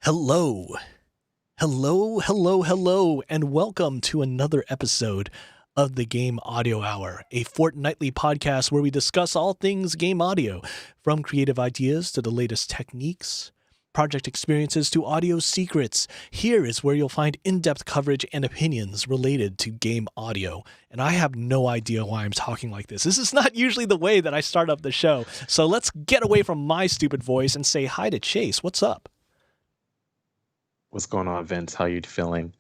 Hello, hello, and welcome to another episode of the Game Audio Hour, a fortnightly podcast where we discuss all things game audio, from creative ideas to the latest techniques, project experiences to audio secrets. Here is where you'll find in-depth coverage and opinions related to game audio. And I have no idea why I'm talking like this. This is not usually the way that I start up the show. So let's get away from my stupid voice and say hi to Chase. What's up? What's going on, Vince? How you feeling?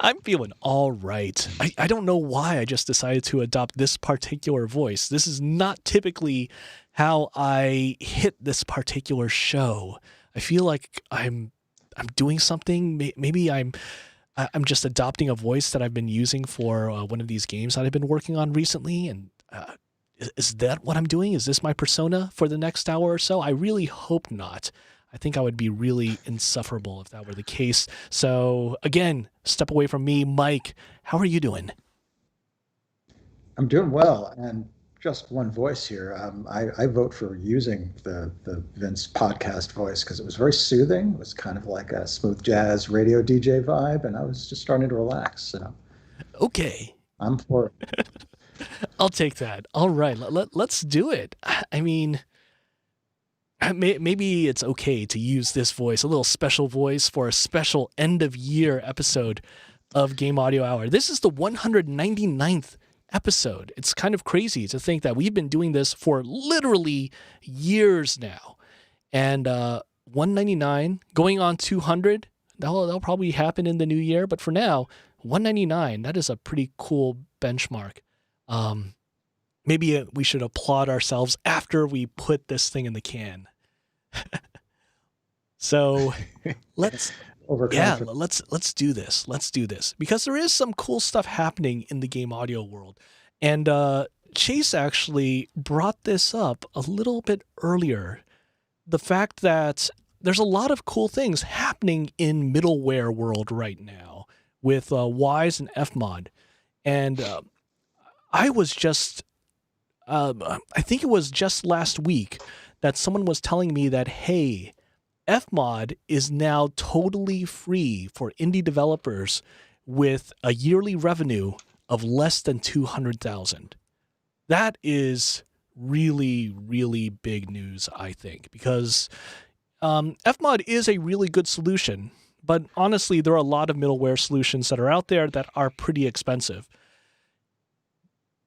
I'm feeling all right. I don't know why I just decided to adopt this particular voice. This is not typically how I hit this particular show. I feel like I'm doing something. Maybe I'm just adopting a voice that I've been using for one of these games that I've been working on recently. And is that what I'm doing? Is this my persona for the next hour or so? I really hope not. I think I would be really insufferable if that were the case. So again, step away from me. Mike, how are you doing? I'm doing well, and just one voice here. I vote for using the Vince podcast voice because it was very soothing. It was kind of like a smooth jazz radio DJ vibe, and I was just starting to relax. So Okay, I'm for it. I'll take that. All right, let's do it. I mean, maybe it's okay to use this voice, a little special voice for a special end of year episode of Game Audio Hour. This is the 199th episode. It's kind of crazy to think that we've been doing this for literally years now. And 199 going on 200, that'll probably happen in the new year. But for now, 199, that is a pretty cool benchmark. Maybe we should applaud ourselves after we put this thing in the can. So let's do this. Let's do this because there is some cool stuff happening in the game audio world. And Chase actually brought this up a little bit earlier. The fact that there's a lot of cool things happening in middleware world right now with Wise and Fmod. And I think it was just last week that someone was telling me that, hey, Fmod is now totally free for indie developers with a yearly revenue of less than 200,000. That is really, really big news, I think, because Fmod is a really good solution, but honestly, there are a lot of middleware solutions that are out there that are pretty expensive.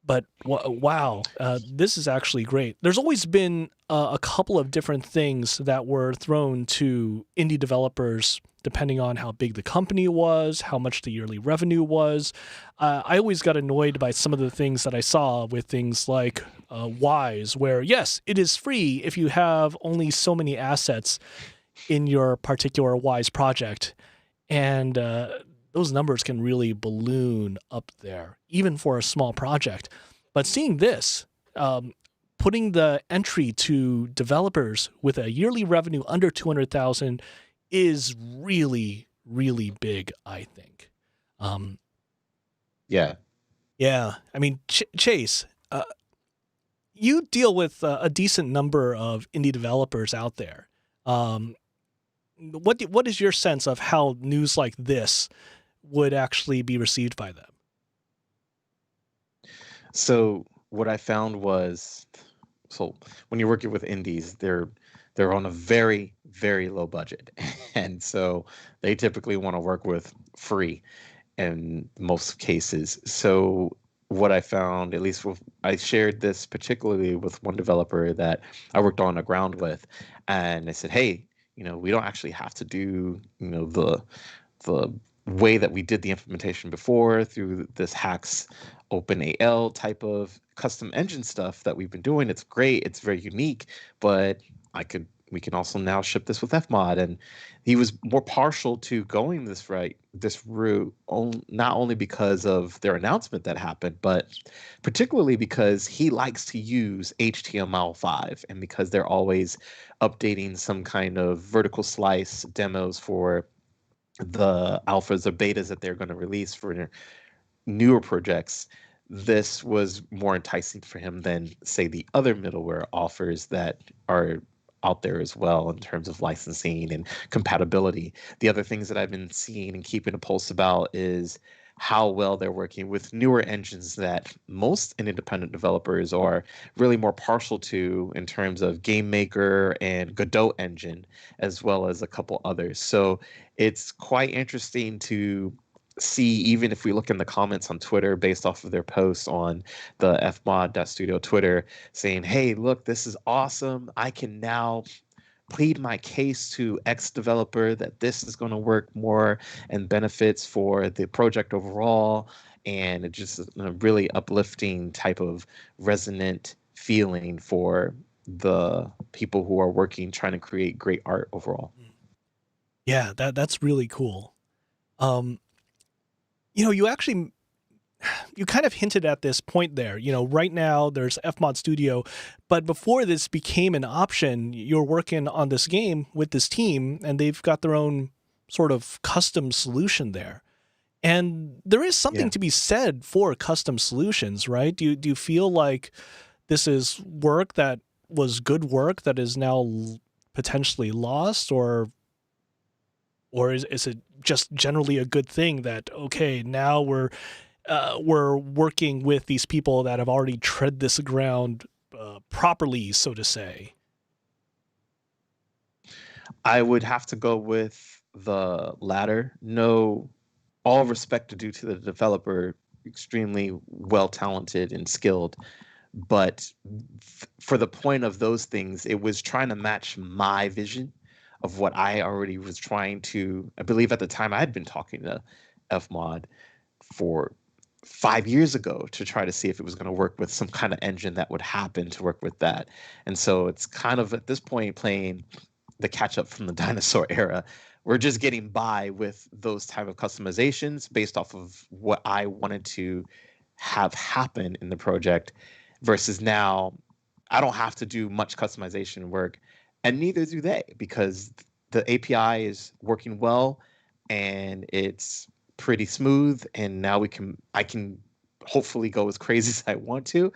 But wow, this is actually great. There's always been a couple of different things that were thrown to indie developers depending on how big the company was, how much the yearly revenue was. I always got annoyed by some of the things that I saw with things like Wise, where yes, it is free if you have only so many assets in your particular Wise project. And those numbers can really balloon up there, even for a small project. But seeing this, putting the entry to developers with a yearly revenue under 200,000 is really, really big, I think. Yeah. Yeah. I mean, Chase, you deal with a decent number of indie developers out there. What is your sense of how news like this would actually be received by them? So what I found was, so when you're working with indies, they're on a very, very low budget. And so they typically want to work with free in most cases. So what I found, at least I shared this particularly with one developer that I worked on the ground with, and I said, hey, we don't actually have to do, the way that we did the implementation before through this Hacks OpenAL type of custom engine stuff that we've been doing. It's great. It's very unique, but we can also now ship this with Fmod. And he was more partial to going this route, not only because of their announcement that happened, but particularly because he likes to use HTML5 and because they're always updating some kind of vertical slice demos for the alphas or betas that they're going to release for newer projects. This was more enticing for him than, say, the other middleware offers that are out there as well in terms of licensing and compatibility. The other things that I've been seeing and keeping a pulse about is how well they're working with newer engines that most independent developers are really more partial to in terms of Game Maker and Godot engine, as well as a couple others. So it's quite interesting to see, even if we look in the comments on Twitter based off of their posts on the Fmod.studio Twitter saying, hey, look, this is awesome. I can now plead my case to X developer that this is going to work more and benefits for the project overall. And it's just a really uplifting type of resonant feeling for the people who are working, trying to create great art overall. Yeah, that's really cool. You actually, you kind of hinted at this point there. Right now there's Fmod Studio, but before this became an option, you're working on this game with this team, and they've got their own sort of custom solution there. And there is something to be said for custom solutions, right? Do you feel like this is work that was good work that is now potentially lost, or is it just generally a good thing that, okay, now we're working with these people that have already tread this ground properly, so to say? I would have to go with the latter. No, all respect to due to the developer, extremely well talented and skilled. But for the point of those things, it was trying to match my vision of what I already was trying to. I believe at the time I had been talking to Fmod for 5 years ago to try to see if it was going to work with some kind of engine that would happen to work with that. And so it's kind of at this point playing the catch up from the dinosaur era. We're just getting by with those type of customizations based off of what I wanted to have happen in the project, versus now I don't have to do much customization work, and neither do they, because the API is working well and it's pretty smooth, and now I can hopefully go as crazy as I want to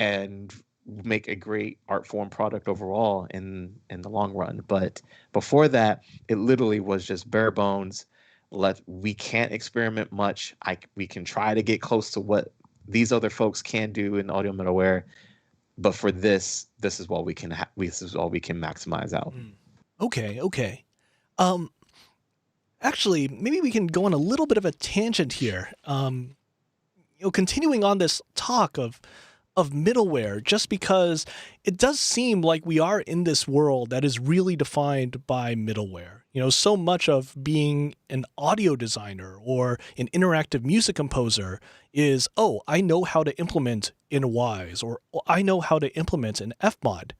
and make a great art form product overall in the long run. But before that, it literally was just bare bones. We can't experiment much. We can try to get close to what these other folks can do in audio middleware, but for this is what we can this is all we can maximize out. Okay. Actually, maybe we can go on a little bit of a tangent here. Continuing on this talk of middleware, just because it does seem like we are in this world that is really defined by middleware. So much of being an audio designer or an interactive music composer is, oh, I know how to implement in Wise, or I know how to implement in Fmod.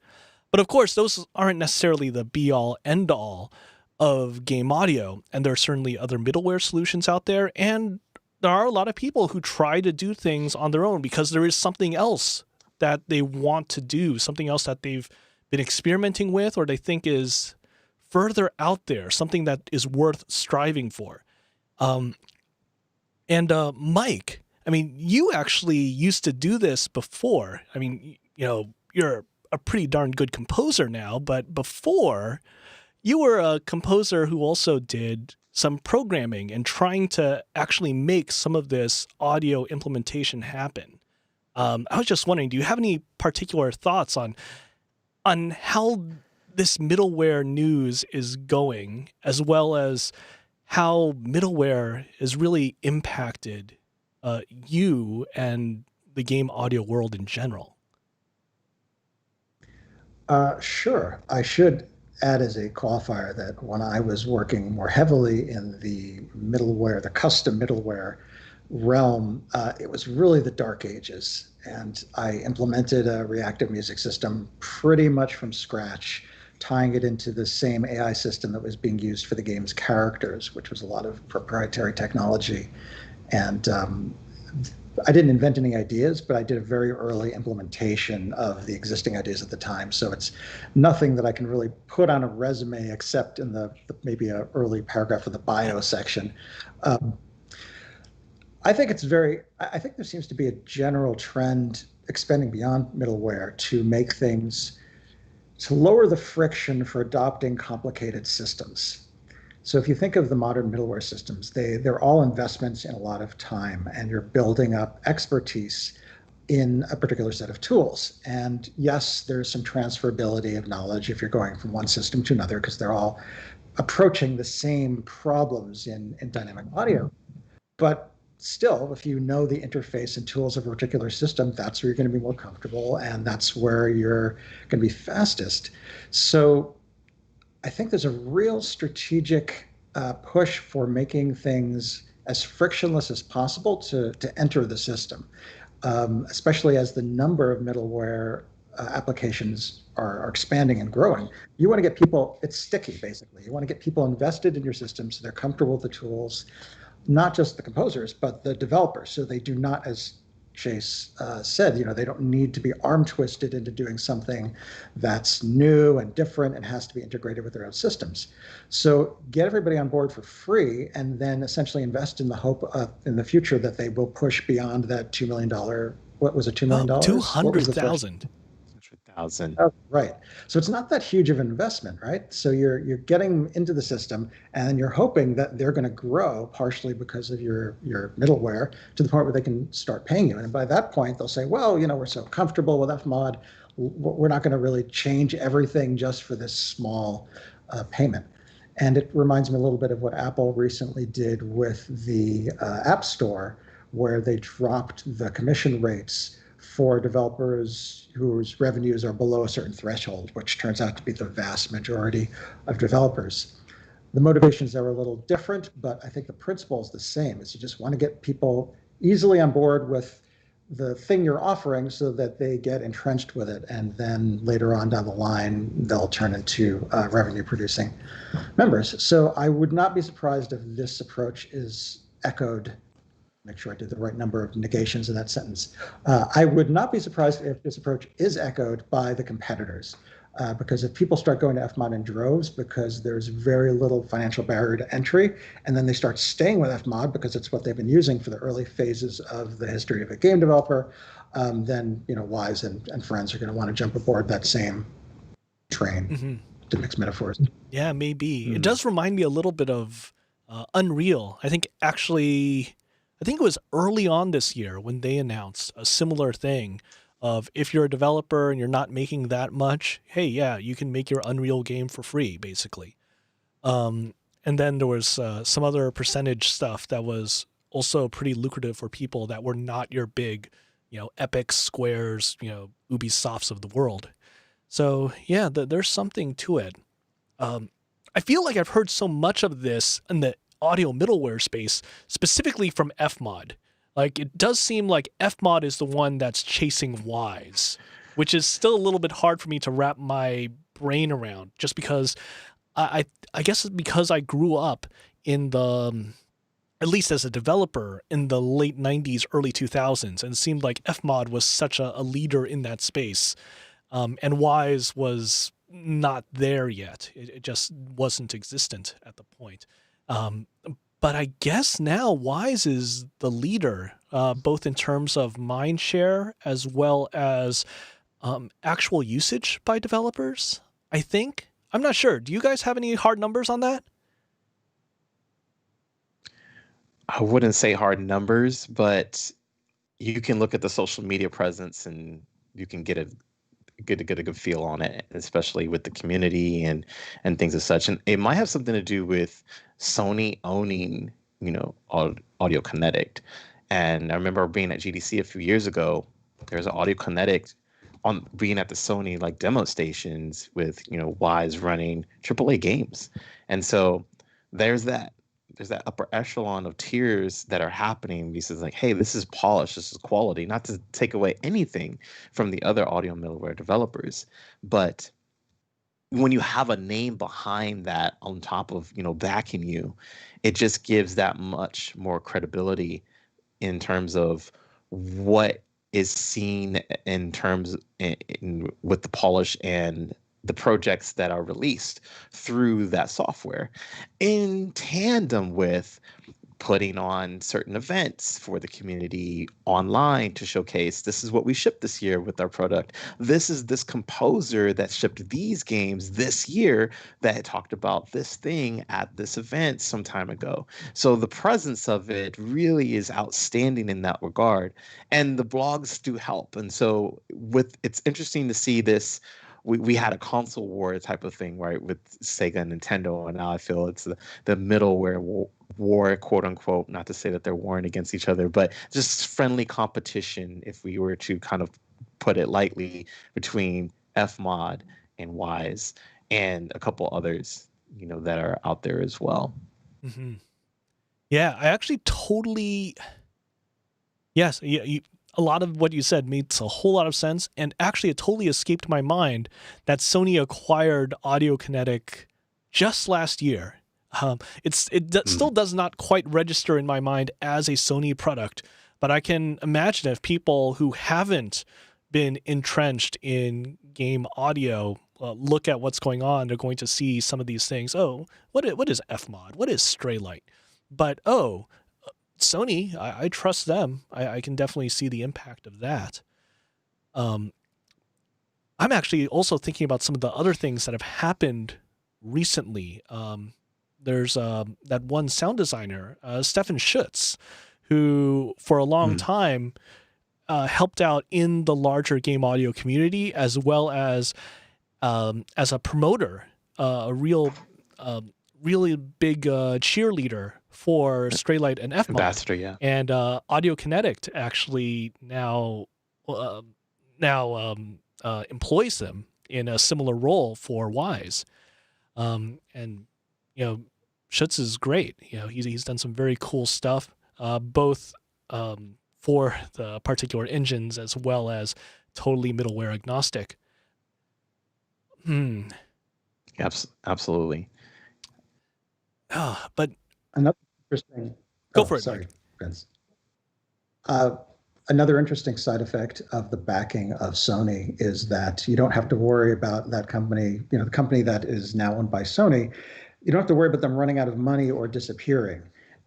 But of course, those aren't necessarily the be-all, end-all of game audio, and there are certainly other middleware solutions out there, and there are a lot of people who try to do things on their own because there is something else that they want to do, something else that they've been experimenting with, or they think is further out there, something that is worth striving for. Mike, I mean, you actually used to do this before. I mean, you're a pretty darn good composer now, but before, you were a composer who also did some programming and trying to actually make some of this audio implementation happen. I was just wondering, do you have any particular thoughts on how this middleware news is going, as well as how middleware has really impacted you and the game audio world in general? Sure. I should add as a qualifier that when I was working more heavily in the middleware, the custom middleware realm, it was really the dark ages. And I implemented a reactive music system pretty much from scratch, tying it into the same AI system that was being used for the game's characters, which was a lot of proprietary technology. And I didn't invent any ideas, but I did a very early implementation of the existing ideas at the time. So it's nothing that I can really put on a resume except in maybe an early paragraph of the bio section. I think there seems to be a general trend expanding beyond middleware to make things to lower the friction for adopting complicated systems. So if you think of the modern middleware systems, they're all investments in a lot of time, and you're building up expertise in a particular set of tools. And yes, there's some transferability of knowledge if you're going from one system to another, because they're all approaching the same problems in dynamic audio. But still, if you know the interface and tools of a particular system, that's where you're going to be more comfortable, and that's where you're going to be fastest. So I think there's a real strategic push for making things as frictionless as possible to enter the system, especially as the number of middleware applications are expanding and growing. You want to get people, it's sticky basically. You want to get people invested in your system so they're comfortable with the tools, not just the composers, but the developers. So they do not, as Chase said, they don't need to be arm twisted into doing something that's new and different and has to be integrated with their own systems. So get everybody on board for free, and then essentially invest in the hope of, in the future, that they will push beyond that $2 million. What was it, $2 million? 200,000. 100,000. Oh, right. So it's not that huge of an investment, right? So you're getting into the system, and you're hoping that they're going to grow partially because of your middleware to the point where they can start paying you. And by that point, they'll say, well, we're so comfortable with Fmod, we're not going to really change everything just for this small payment. And it reminds me a little bit of what Apple recently did with the App Store, where they dropped the commission rates for developers whose revenues are below a certain threshold, which turns out to be the vast majority of developers. The motivations there are a little different, but I think the principle is the same. Is you just want to get people easily on board with the thing you're offering so that they get entrenched with it, and then later on down the line, they'll turn into revenue-producing members. So I would not be surprised if this approach is echoed. Make sure I did the right number of negations in that sentence. I would not be surprised if this approach is echoed by the competitors, because if people start going to Fmod in droves because there's very little financial barrier to entry, and then they start staying with Fmod because it's what they've been using for the early phases of the history of a game developer, then Wise and friends are going to want to jump aboard that same train, to mix metaphors. Yeah, maybe. It does remind me a little bit of Unreal. I think it was early on this year when they announced a similar thing of, if you're a developer and you're not making that much, hey, yeah, you can make your Unreal game for free, basically. And then there was some other percentage stuff that was also pretty lucrative for people that were not your big, Epic, Squares, Ubisofts of the world. So yeah, there's something to it. I feel like I've heard so much of this in the audio middleware space, specifically from Fmod. Like, it does seem like Fmod is the one that's chasing Wise, which is still a little bit hard for me to wrap my brain around, just because I guess it's because I grew up in the, at least as a developer, in the late 90s, early 2000s, and it seemed like Fmod was such a leader in that space. And Wise was not there yet. It just wasn't existent at the point. But I guess now Wise is the leader, both in terms of mind share as well as actual usage by developers, I think. I'm not sure. Do you guys have any hard numbers on that? I wouldn't say hard numbers, but you can look at the social media presence and you can get a good feel on it, especially with the community and things as such. And it might have something to do with Sony owning, Audiokinetic. And I remember being at GDC a few years ago. There's an Audiokinetic on being at the Sony demo stations with Wise running AAA games, and so there's that upper echelon of tiers that are happening because hey, this is polished, this is quality. Not to take away anything from the other audio middleware developers, but when you have a name behind that on top of backing you, it just gives that much more credibility in terms of what is seen in terms with the polish and the projects that are released through that software, in tandem with putting on certain events for the community online to showcase this is what we shipped this year with our product. This is this composer that shipped these games this year that had talked about this thing at this event some time ago. So the presence of it really is outstanding in that regard. And the blogs do help. And so it's interesting to see this. We had a console war type of thing, right, with Sega and Nintendo, and now I feel it's the middleware war, quote unquote. Not to say that they're warring against each other, but just friendly competition, if we were to kind of put it lightly, between Fmod and Wise and a couple others, that are out there as well. Mm-hmm. Yeah, I actually totally. Yes, a lot of what you said makes a whole lot of sense, and actually it totally escaped my mind that Sony acquired Audiokinetic just last year. Still does not quite register in my mind as a Sony product, but I can imagine if people who haven't been entrenched in game audio look at what's going on, they're going to see some of these things. Oh, what is Fmod? What is Straylight? But Sony, I trust them. I can definitely see the impact of that. I'm actually also thinking about some of the other things that have happened recently. There's that one sound designer, Stephan Schutze, who for a long time helped out in the larger game audio community, as well as a promoter, a real, really big cheerleader for Straylight and Fmod. Ambassador, yeah. And Audiokinetic actually now employs them in a similar role for Wise. And Schutze is great. He's done some very cool stuff, both for the particular engines as well as totally middleware agnostic. Absolutely. But another interesting. Go for it. Sorry, Mike. Vince. Another interesting side effect of the backing of Sony is that you don't have to worry about that company, the company that is now owned by Sony. You don't have to worry about them running out of money or disappearing.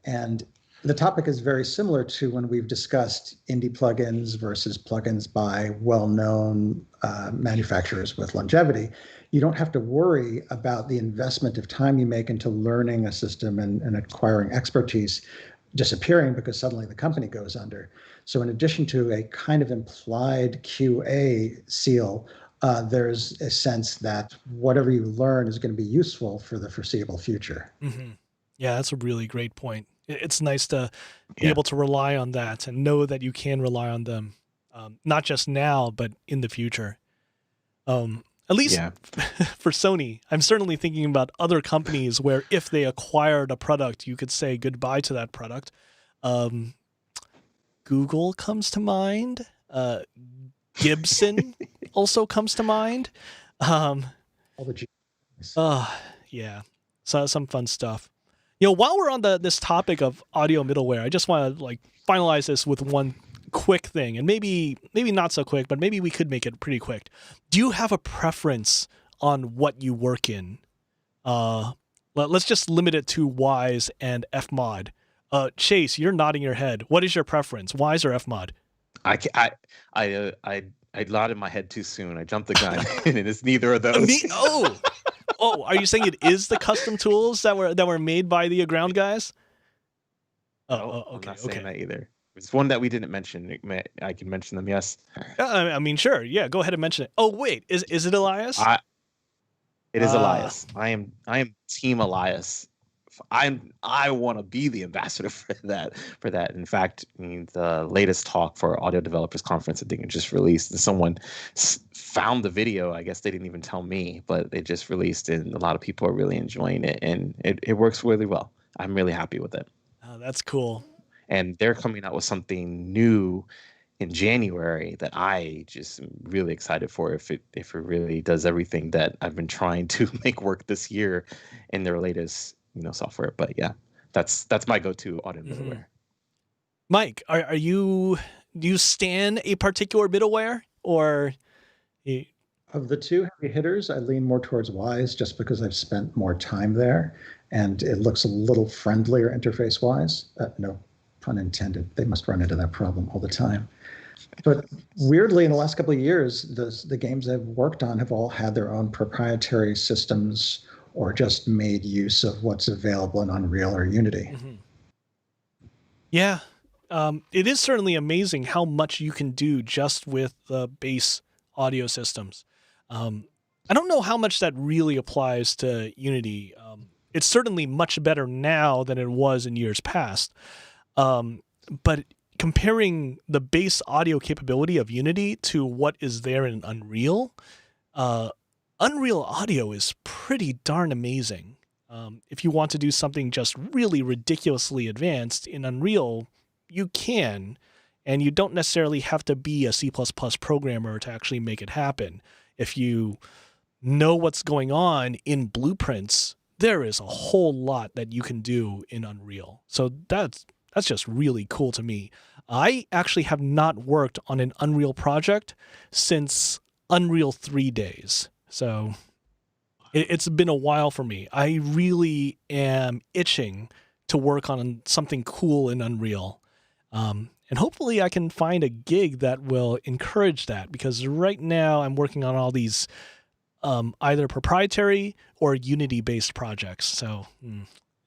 And the topic is very similar to when we've discussed indie plugins versus plugins by well-known manufacturers with longevity. You don't have to worry about the investment of time you make into learning a system and acquiring expertise disappearing because suddenly the company goes under. So in addition to a kind of implied QA seal, there's a sense that whatever you learn is going to be useful for the foreseeable future. Mm-hmm. Yeah, that's a really great point. It's nice to be able to rely on that and know that you can rely on them, not just now, but in the future. At least for Sony, I'm certainly thinking about other companies where if they acquired a product, you could say goodbye to that product. Google comes to mind. Gibson also comes to mind. All the yeah. So some fun stuff. While we're on this topic of audio middleware, I just want to finalize this with one quick thing, and maybe not so quick, but maybe we could make it pretty quick. Do you have a preference on what you work in? Let's just limit it to Wise and Fmod. Chase, you're nodding your head. What is your preference, Wise or Fmod? I nodded my head too soon. I jumped the gun, and it's neither of those. Oh, are you saying it is the custom tools that were made by the Aground guys? Okay. I'm not saying that either. It's one that we didn't mention. I can mention them. Yes. I mean, sure. Yeah, go ahead and mention it. Oh, wait, is it Elias? It is Elias. I am Team Elias. I want to be the ambassador for that. In fact, the latest talk for Audio Developers Conference, I think it just released, and someone found the video. I guess they didn't even tell me, but it just released, and a lot of people are really enjoying it, and it works really well. I'm really happy with it. Oh, that's cool. And they're coming out with something new in January that I just am really excited for if it really does everything that I've been trying to make work this year in their latest software. But yeah, that's my go-to audio middleware. Mike, do you stan a particular middleware or? Of the two heavy hitters, I lean more towards Wise just because I've spent more time there and it looks a little friendlier interface wise. No pun intended. They must run into that problem all the time. But weirdly, in the last couple of years, the games I've worked on have all had their own proprietary systems or just made use of what's available in Unreal or Unity. Mm-hmm. Yeah. It is certainly amazing how much you can do just with the base audio systems. I don't know how much that really applies to Unity. It's certainly much better now than it was in years past. But comparing the base audio capability of Unity to what is there in Unreal, Unreal Audio is pretty darn amazing. If you want to do something just really ridiculously advanced in Unreal, you can, and you don't necessarily have to be a C++ programmer to actually make it happen. If you know what's going on in blueprints, there is a whole lot that you can do in Unreal. So that's just really cool to me. I actually have not worked on an Unreal project since Unreal 3 days. So it's been a while for me. I really am itching to work on something cool in Unreal. And hopefully I can find a gig that will encourage that, because right now I'm working on all these either proprietary or Unity-based projects. So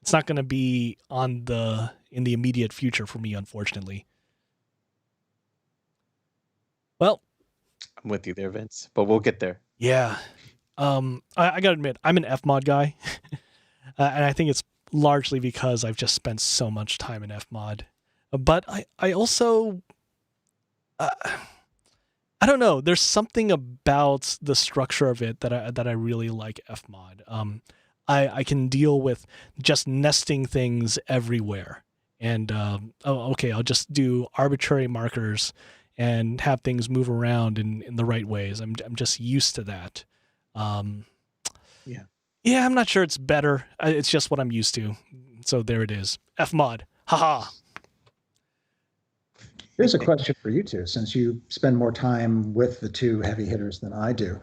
it's not going to be in the immediate future for me, unfortunately. Well, I'm with you there, Vince, but we'll get there. Yeah. I got to admit, I'm an Fmod guy. And I think it's largely because I've just spent so much time in Fmod. But I also... I don't know. There's something about the structure of it that I really like Fmod. I can deal with just nesting things everywhere, and okay, I'll just do arbitrary markers and have things move around in the right ways. I'm just used to that. Yeah, I'm not sure it's better. It's just what I'm used to. So there it is. Fmod. Haha. Here's a question for you two, since you spend more time with the two heavy hitters than I do.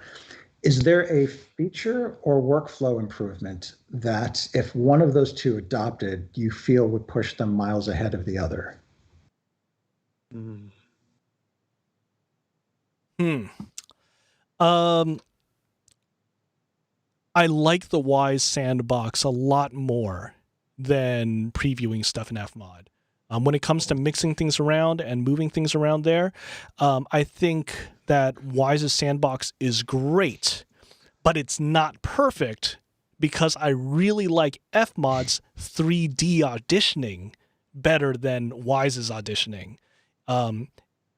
Is there a feature or workflow improvement that if one of those two adopted, you feel would push them miles ahead of the other? I like the Wise sandbox a lot more than previewing stuff in Fmod. When it comes to mixing things around and moving things around there, I think that Wise's sandbox is great, but it's not perfect because I really like Fmod's 3D auditioning better than Wise's auditioning.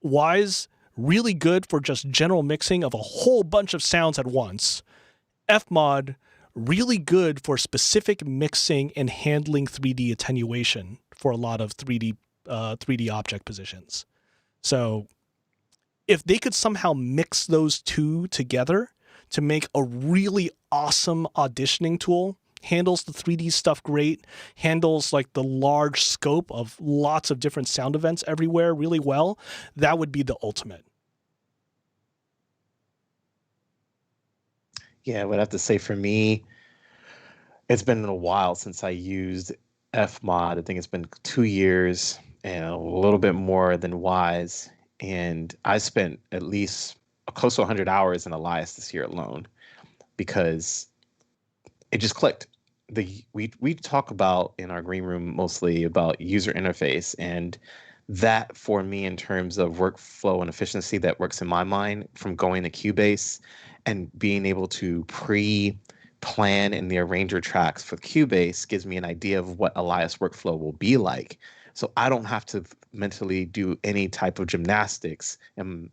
Wise, really good for just general mixing of a whole bunch of sounds at once. Fmod, really good for specific mixing and handling 3D attenuation for a lot of 3D object positions. So if they could somehow mix those two together to make a really awesome auditioning tool, handles the 3D stuff great, handles like the large scope of lots of different sound events everywhere really well, that would be the ultimate. Yeah, I would have to say for me, it's been a while since I used Fmod. I think it's been 2 years and a little bit more than Wise. And I spent at least close to 100 hours in Elias this year alone because it just clicked. We talk about in our green room mostly about user interface, and that for me in terms of workflow and efficiency that works in my mind from going to Cubase and being able to pre-plan in the arranger tracks for Cubase gives me an idea of what Elias workflow will be like. So I don't have to mentally do any type of gymnastics in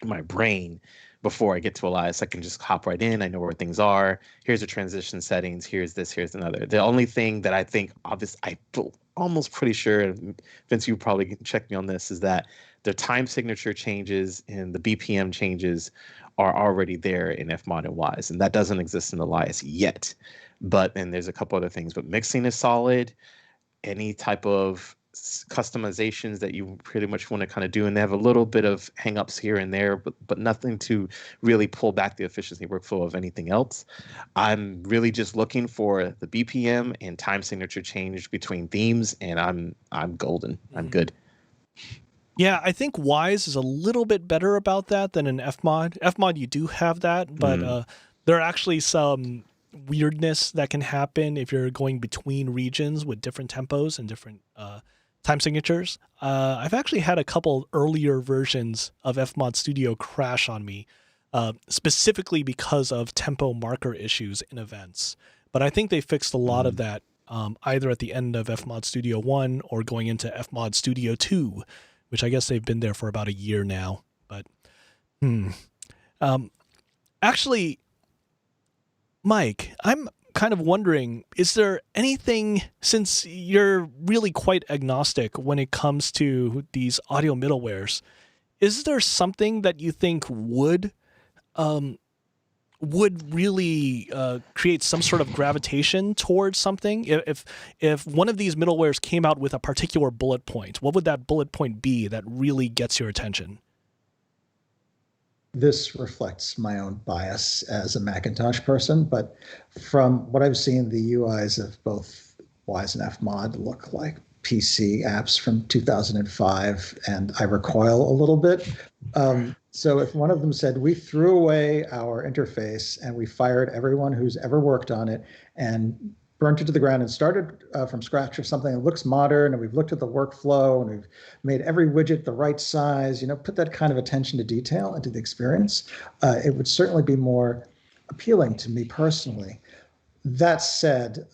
my brain before I get to Elias. I can just hop right in. I know where things are. Here's the transition settings. Here's this, here's another. The only thing that I think obvious, almost pretty sure, Vince, you probably can check me on this, is that the time signature changes and the BPM changes are already there in Fmod and Wise, and that doesn't exist in Elias yet. And there's a couple other things, but mixing is solid. Any type of customizations that you pretty much want to kind of do, and they have a little bit of hangups here and there, but nothing to really pull back the efficiency workflow of anything else. I'm really just looking for the BPM and time signature change between themes, and I'm golden. I'm good. Yeah, I think Wise is a little bit better about that than an Fmod. Fmod, you do have that, but there are actually some weirdness that can happen if you're going between regions with different tempos and different time signatures. I've actually had a couple earlier versions of Fmod Studio crash on me, specifically because of tempo marker issues in events. But I think they fixed a lot of that either at the end of Fmod Studio 1 or going into Fmod Studio 2, which I guess they've been there for about a year now. But, actually, Mike, I'm kind of wondering, is there anything, since you're really quite agnostic when it comes to these audio middlewares, is there something that you think would really create some sort of gravitation towards something? If one of these middlewares came out with a particular bullet point, what would that bullet point be that really gets your attention? This reflects my own bias as a Macintosh person, but from what I've seen, the UIs of both Wise and Fmod look like PC apps from 2005, and I recoil a little bit. So if one of them said, we threw away our interface and we fired everyone who's ever worked on it and burnt it to the ground and started from scratch with something that looks modern, and we've looked at the workflow and we've made every widget the right size, put that kind of attention to detail into the experience, it would certainly be more appealing to me personally. That said,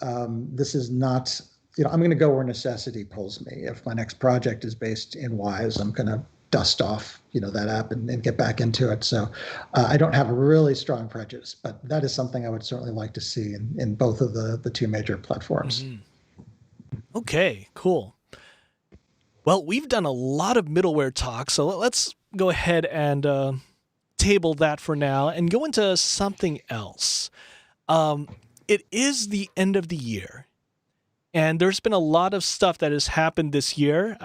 this is not, I'm going to go where necessity pulls me. If my next project is based in Wise, I'm going to dust off, that app and get back into it. So I don't have a really strong prejudice, but that is something I would certainly like to see in both of the two major platforms. Okay, cool. Well, we've done a lot of middleware talk, so let's go ahead and table that for now and go into something else. It is the end of the year, and there's been a lot of stuff that has happened this year,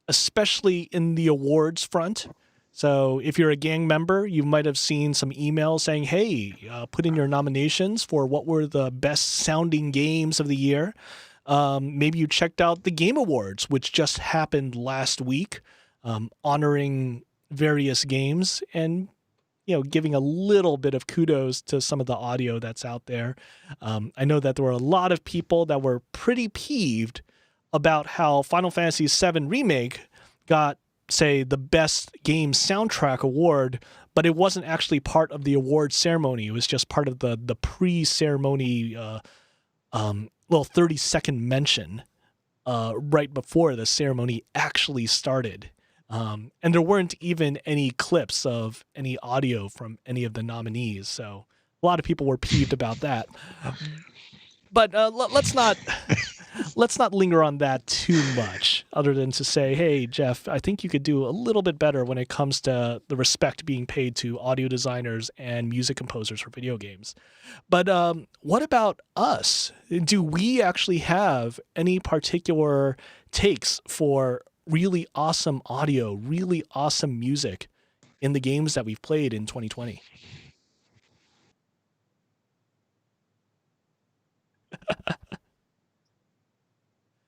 especially in the awards front. So if you're a gang member, you might have seen some emails saying, hey, put in your nominations for what were the best sounding games of the year. Maybe you checked out the Game Awards, which just happened last week, honoring various games and, giving a little bit of kudos to some of the audio that's out there. I know that there were a lot of people that were pretty peeved about how Final Fantasy VII Remake got, say, the Best Game Soundtrack Award, but it wasn't actually part of the award ceremony. It was just part of the pre-ceremony little 30-second mention right before the ceremony actually started. And there weren't even any clips of any audio from any of the nominees, so a lot of people were peeved about that. But let's not linger on that too much, other than to say, hey, Jeff, I think you could do a little bit better when it comes to the respect being paid to audio designers and music composers for video games. But what about us? Do we actually have any particular takes for really awesome audio, really awesome music in the games that we've played in 2020?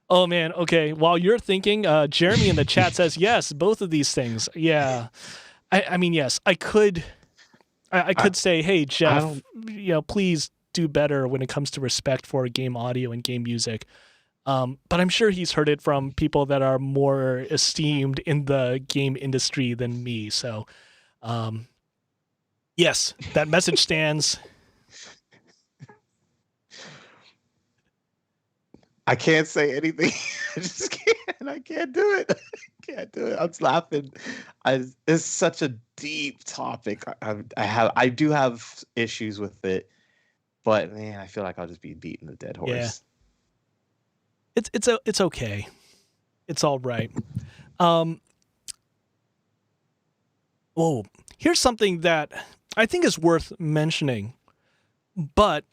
Oh, man. Okay. While you're thinking, Jeremy in the chat says, yes, both of these things. Yeah. I mean, yes, I could say, hey, Jeff, please do better when it comes to respect for game audio and game music. But I'm sure he's heard it from people that are more esteemed in the game industry than me. So, yes, that message stands. I can't say anything. I just can't. I can't do it. I can't do it. I'm laughing. It's such a deep topic. I do have issues with it, but man, I feel like I'll just be beating the dead horse. Yeah. It's okay. It's all right. Whoa. Here's something that I think is worth mentioning, but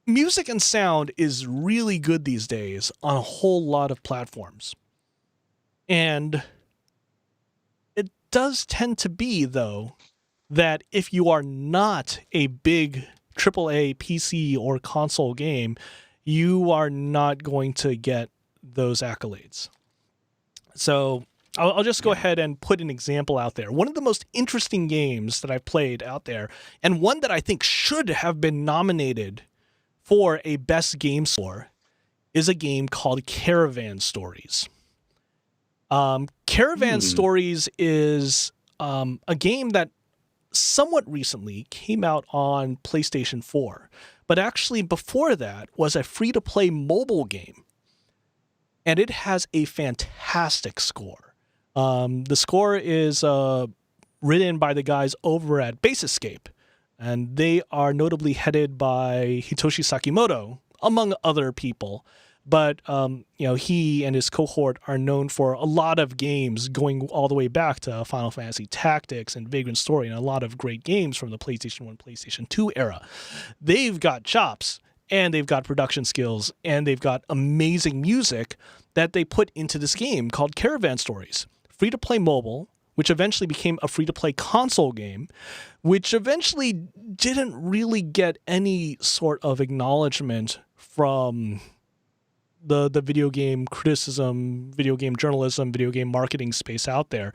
music and sound is really good these days on a whole lot of platforms. And it does tend to be, though, that if you are not a big AAA PC or console game, you are not going to get those accolades. So I'll just go ahead and put an example out there. One of the most interesting games that I've played out there, and one that I think should have been nominated for a best game score, is a game called Caravan Stories. Caravan Stories is a game that somewhat recently came out on PlayStation 4, but actually before that was a free-to-play mobile game, and it has a fantastic score. The score is written by the guys over at Base Escape, and they are notably headed by Hitoshi Sakimoto, among other people. But he and his cohort are known for a lot of games going all the way back to Final Fantasy Tactics and Vagrant Story and a lot of great games from the PlayStation 1, PlayStation 2 era. They've got chops, and they've got production skills, and they've got amazing music that they put into this game called Caravan Stories. Free-to-play mobile, which eventually became a free-to-play console game, which eventually didn't really get any sort of acknowledgement from the video game criticism, video game journalism, video game marketing space out there,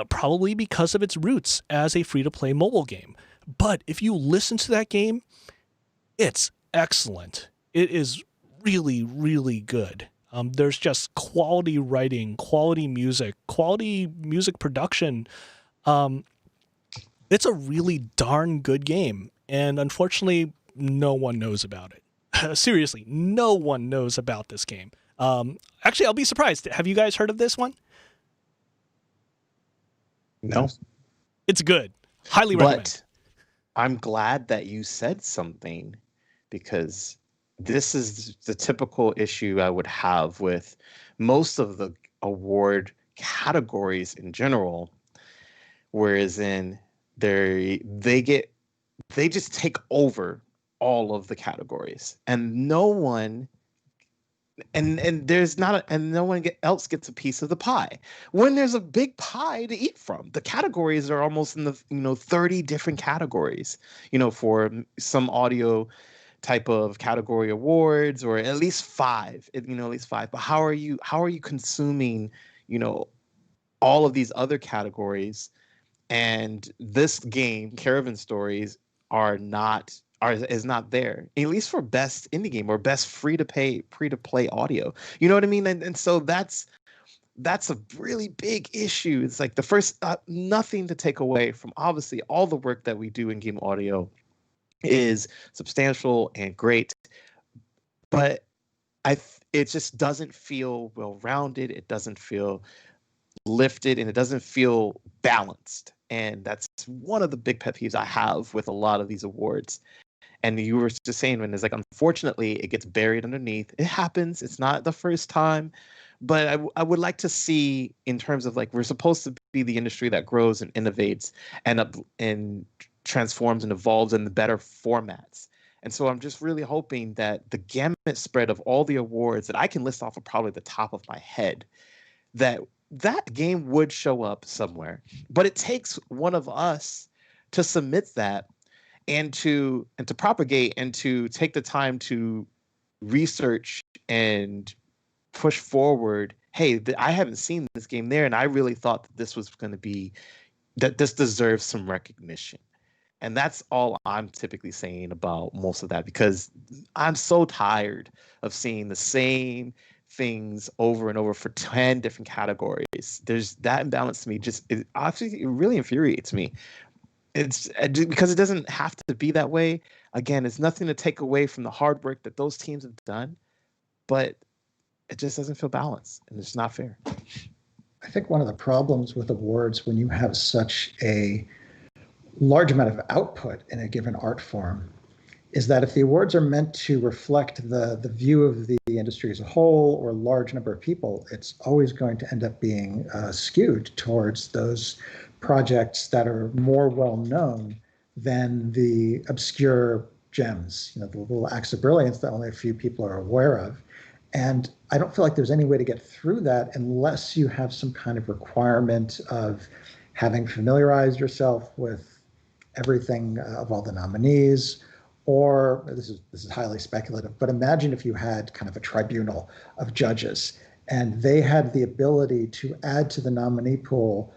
probably because of its roots as a free-to-play mobile game. But if you listen to that game, it's excellent. It is really, really good. There's just quality writing, quality music production. It's a really darn good game, and unfortunately, no one knows about it. Seriously, no one knows about this game. Actually, I'll be surprised. Have you guys heard of this one? No. It's good. Highly recommend. But I'm glad that you said something, because this is the typical issue I would have with most of the award categories in general, whereas in they just take over all of the categories, and no one else gets a piece of the pie when there's a big pie to eat from. The categories are almost in the 30 different categories, for some audio type of category awards, or at least five. But how are you consuming all of these other categories? And this game, Caravan Stories, is not there, at least for best indie game or best free to play audio. You know what I mean? And so that's a really big issue. It's like the first, nothing to take away from obviously all the work that we do in game audio is substantial and great, but it just doesn't feel well-rounded. It doesn't feel lifted, and it doesn't feel balanced. And that's one of the big pet peeves I have with a lot of these awards. And you were just saying, when it's like, unfortunately, it gets buried underneath. It happens. It's not the first time. But I would like to see, in terms of we're supposed to be the industry that grows and innovates and transforms and evolves in the better formats. And so I'm just really hoping that the gamut spread of all the awards that I can list off of probably the top of my head, that game would show up somewhere. But it takes one of us to submit that and to propagate and to take the time to research and push forward. Hey, I haven't seen this game there, and I really thought that this was going to be, that this deserves some recognition. And that's all I'm typically saying about most of that, because I'm so tired of seeing the same things over and over for 10 different categories. There's that imbalance to me. It really infuriates me. It's because it doesn't have to be that way. Again, it's nothing to take away from the hard work that those teams have done, but it just doesn't feel balanced, and it's not fair. I think one of the problems with awards, when you have such a large amount of output in a given art form, is that if the awards are meant to reflect the view of the industry as a whole or a large number of people, it's always going to end up being skewed towards those projects that are more well known than the obscure gems, the little acts of brilliance that only a few people are aware of. And I don't feel like there's any way to get through that unless you have some kind of requirement of having familiarized yourself with everything of all the nominees, or this is highly speculative, but imagine if you had kind of a tribunal of judges and they had the ability to add to the nominee pool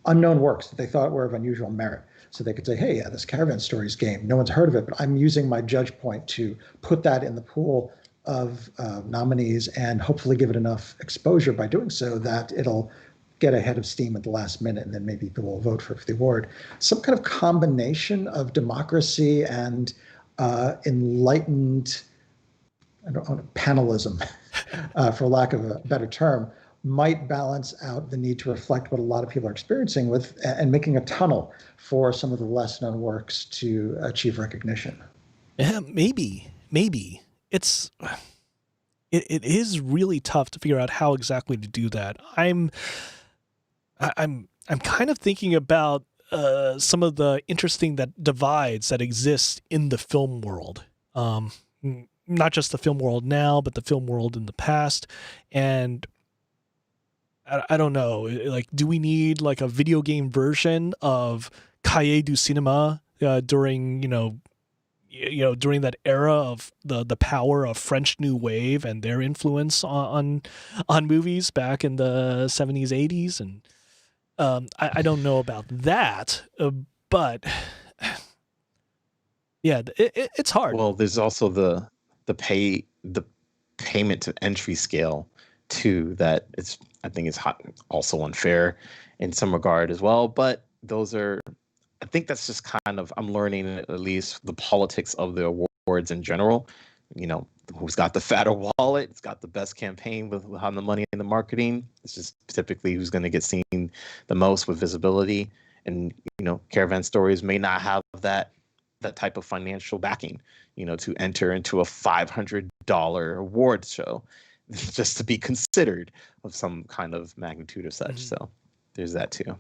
unknown works that they thought were of unusual merit. So they could say, hey, yeah, this Caravan Stories game, no one's heard of it, but I'm using my judge point to put that in the pool of nominees and hopefully give it enough exposure by doing so that it'll get ahead of steam at the last minute, and then maybe people will vote for the award. Some kind of combination of democracy and enlightened, I don't know, panelism, for lack of a better term, might balance out the need to reflect what a lot of people are experiencing with and making a tunnel for some of the less known works to achieve recognition. Yeah, maybe. It is really tough to figure out how exactly to do that. I'm kind of thinking about some of the interesting divides that exist in the film world. Not just the film world now, but the film world in the past. And I don't know, like, do we need like a video game version of Cahiers du Cinéma during, during that era of the power of French New Wave and their influence on movies back in the 70s, 80s? And I don't know about that, but yeah, it's hard. Well, there's also the payment to entry scale too, that I think is also unfair in some regard as well. But I think that's just kind of, I'm learning at least the politics of the awards in general. Who's got the fatter wallet? It's got the best campaign behind the money and the marketing. It's just typically who's going to get seen the most with visibility. And Caravan Stories may not have that type of financial backing, to enter into a $500 award show, just to be considered of some kind of magnitude of such. Mm-hmm. So there's that too.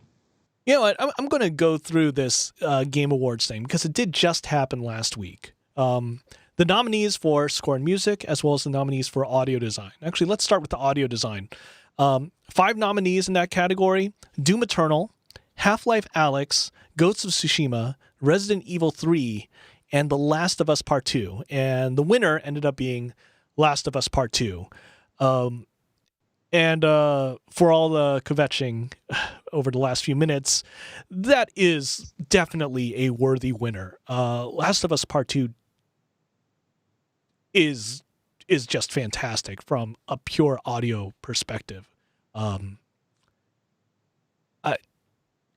You know what? I'm going to go through this Game Awards thing because it did just happen last week. The nominees for score and music, as well as the nominees for audio design. Actually, let's start with the audio design. 5 nominees in that category: Doom Eternal, Half-Life Alyx, Ghosts of Tsushima, Resident Evil 3, and The Last of Us Part 2. And the winner ended up being Last of Us Part 2. And for all the kvetching over the last few minutes, that is definitely a worthy winner. Last of Us Part 2 is just fantastic from a pure audio perspective.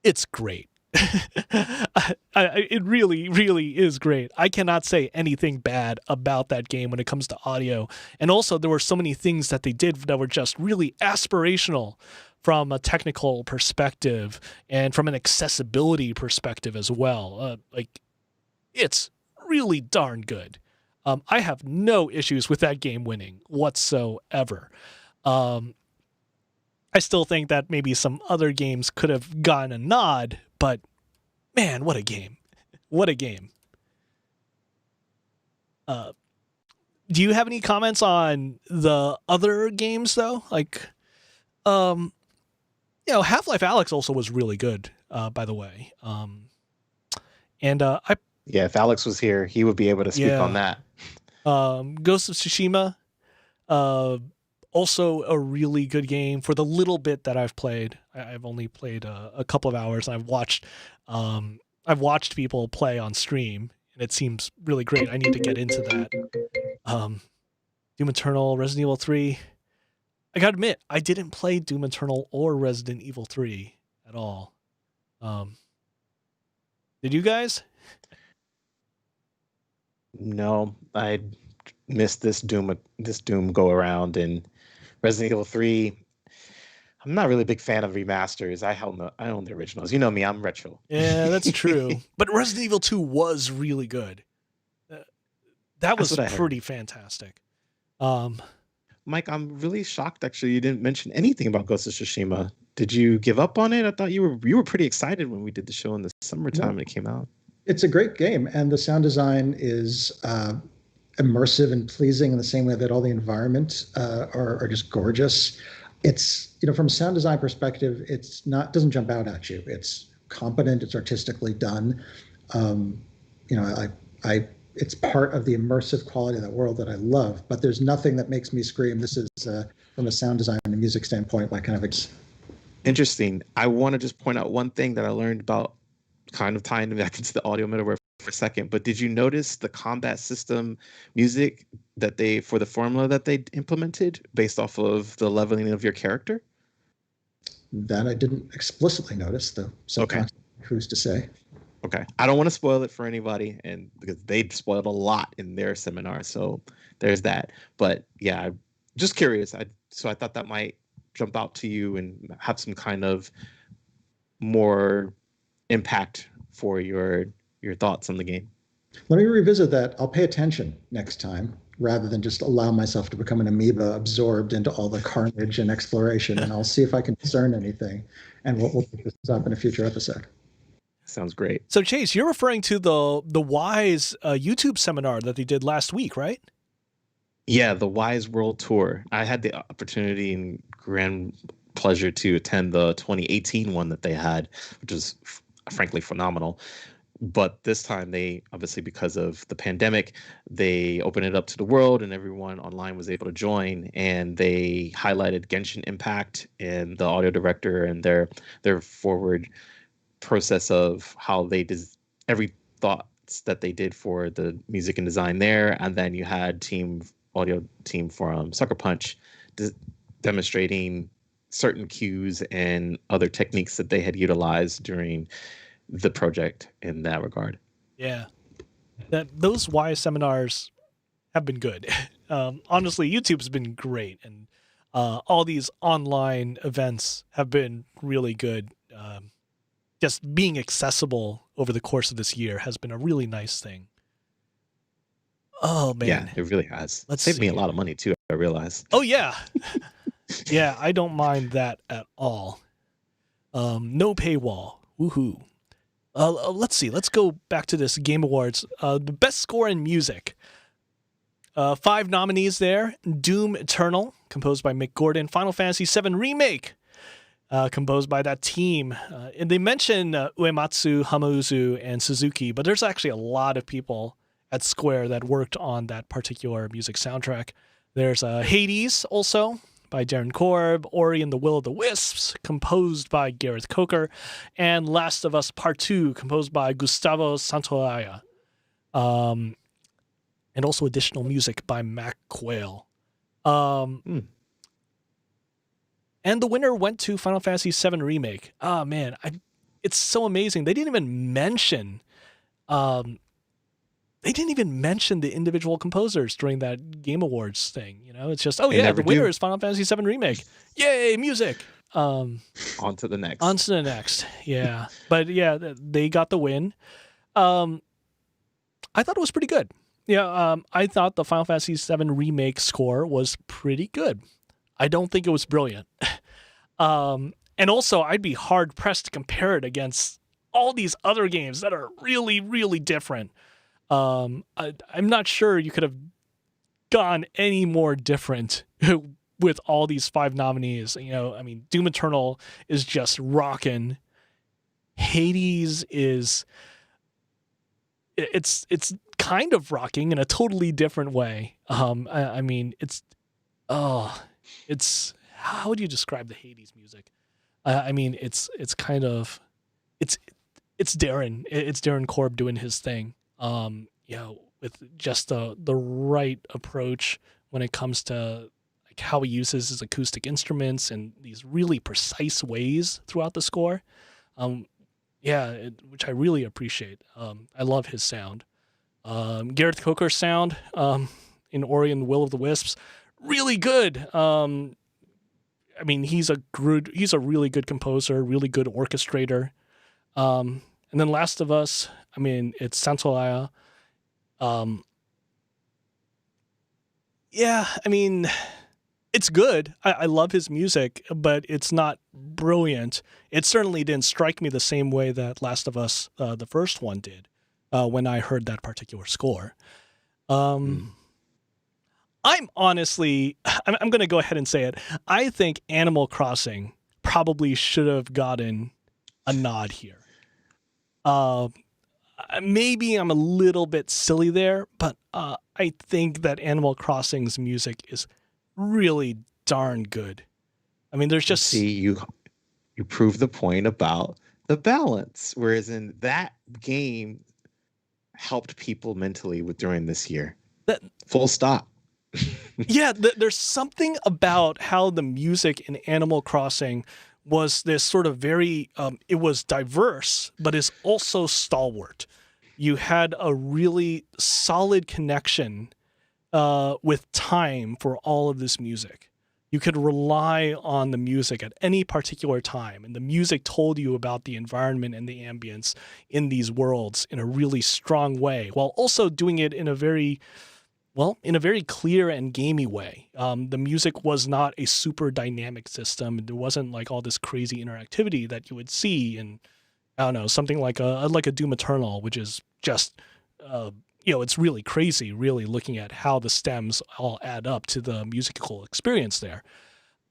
It's great. It really, really is great. I cannot say anything bad about that game when it comes to audio. And also, there were so many things that they did that were just really aspirational from a technical perspective and from an accessibility perspective as well. It's really darn good. I have no issues with that game winning whatsoever. I still think that maybe some other games could have gotten a nod, but man, what a game. What a game. Do you have any comments on the other games, though? Half-Life Alyx also was really good, by the way. Yeah, if Alex was here, he would be able to speak on that. Ghost of Tsushima, also a really good game. For the little bit that I've played, I've only played a couple of hours. I've watched people play on stream, and it seems really great. I need to get into that. Doom Eternal, Resident Evil 3. I gotta admit, I didn't play Doom Eternal or Resident Evil 3 at all. Did you guys? No, I missed this Doom go around, and Resident Evil 3. I'm not really a big fan of remasters. I own the originals. You know me, I'm retro. Yeah, that's true. But Resident Evil 2 was really good. That was pretty fantastic. Mike, I'm really shocked actually you didn't mention anything about Ghost of Tsushima. Did you give up on it? I thought you were pretty excited when we did the show in the summertime when it came out. It's a great game, and the sound design is immersive and pleasing in the same way that all the environments are just gorgeous. It's, from a sound design perspective, it's not doesn't jump out at you. It's competent. It's artistically done. Um, it's part of the immersive quality of that world that I love. But there's nothing that makes me scream. This is from a sound design and music standpoint, like kind of. Interesting. I want to just point out one thing that I learned about, kind of tying back into the audio middleware for a second. But did you notice the combat system music that for the formula that they implemented based off of the leveling of your character? That I didn't explicitly notice, though. So okay. Who's to say? Okay. I don't want to spoil it for anybody, and because they spoiled a lot in their seminar. So there's that. But yeah, I'm just curious. So I thought that might jump out to you and have some kind of more impact for your thoughts on the game. Let me revisit that. I'll pay attention next time rather than just allow myself to become an amoeba absorbed into all the carnage and exploration. And I'll see if I can discern anything. And we'll pick this up in a future episode. Sounds great. So Chase, you're referring to the Wise YouTube seminar that they did last week, right? Yeah, the Wise World Tour. I had the opportunity and grand pleasure to attend the 2018 one that they had, which was frankly phenomenal. But this time they, obviously because of the pandemic, they opened it up to the world and everyone online was able to join, and they highlighted Genshin Impact and the audio director and their forward process of how they did every thoughts that they did for the music and design there. And then you had audio team from Sucker Punch demonstrating certain cues and other techniques that they had utilized during the project in that regard. Yeah, those Wise seminars have been good. Honestly, YouTube's been great, and all these online events have been really good. Just being accessible over the course of this year has been a really nice thing. Oh man, yeah, it really has. Saved me a lot of money too, I realized. Oh yeah. Yeah, I don't mind that at all. No paywall. Woohoo. Let's see. Let's go back to this Game Awards. The best score in music. 5 nominees there. Doom Eternal, composed by Mick Gordon. Final Fantasy VII Remake, composed by that team. And they mention Uematsu, Hamauzu, and Suzuki, but there's actually a lot of people at Square that worked on that particular music soundtrack. There's Hades also, by Darren Korb, Ori and the Will of the Wisps, composed by Gareth Coker, and Last of Us Part 2, composed by Gustavo Santaolalla. And also additional music by Mac Quayle. And the winner went to Final Fantasy VII Remake. Oh, man, it's so amazing. They didn't even mention... They didn't even mention the individual composers during that Game Awards thing. It's just, oh yeah, the winner is Final Fantasy VII Remake. Yay, music. On to the next. Yeah. But yeah, they got the win. I thought it was pretty good. Yeah, I thought the Final Fantasy VII Remake score was pretty good. I don't think it was brilliant. And also, I'd be hard-pressed to compare it against all these other games that are really, really different. I'm not sure you could have gone any more different with all these 5 nominees. Doom Eternal is just rocking. Hades is it's kind of rocking in a totally different way. It's how would you describe the Hades music? It's kind of it's Darren. It's Darren Korb doing his thing. With just the right approach when it comes to like how he uses his acoustic instruments in these really precise ways throughout the score. Which I really appreciate. I love his sound. Gareth Coker's sound in Ori and the Will of the Wisps, really good. He's a really good composer, really good orchestrator. And then Last of Us, it's Santaolalla. It's good. I love his music, but it's not brilliant. It certainly didn't strike me the same way that Last of Us, the first one, did. when I heard that particular score. I'm honestly, I'm going to go ahead and say it. I think Animal Crossing probably should have gotten a nod here. Maybe I'm a little bit silly there, but I think that Animal Crossing's music is really darn good. I mean, there's just See, you prove the point about the balance, whereas in that game helped people mentally with during this year. that. Full stop. Yeah, there's something about how the music in Animal Crossing was this sort of very, it was diverse, but is also stalwart. You had a really solid connection with time for all of this music. You could rely on the music at any particular time, and the music told you about the environment and the ambience in these worlds in a really strong way, while also doing it in a very clear and gamey way. The music was not a super dynamic system. There wasn't like all this crazy interactivity that you would see in, I don't know, something like a Doom Eternal, which is just, it's really crazy, really looking at how the stems all add up to the musical experience there.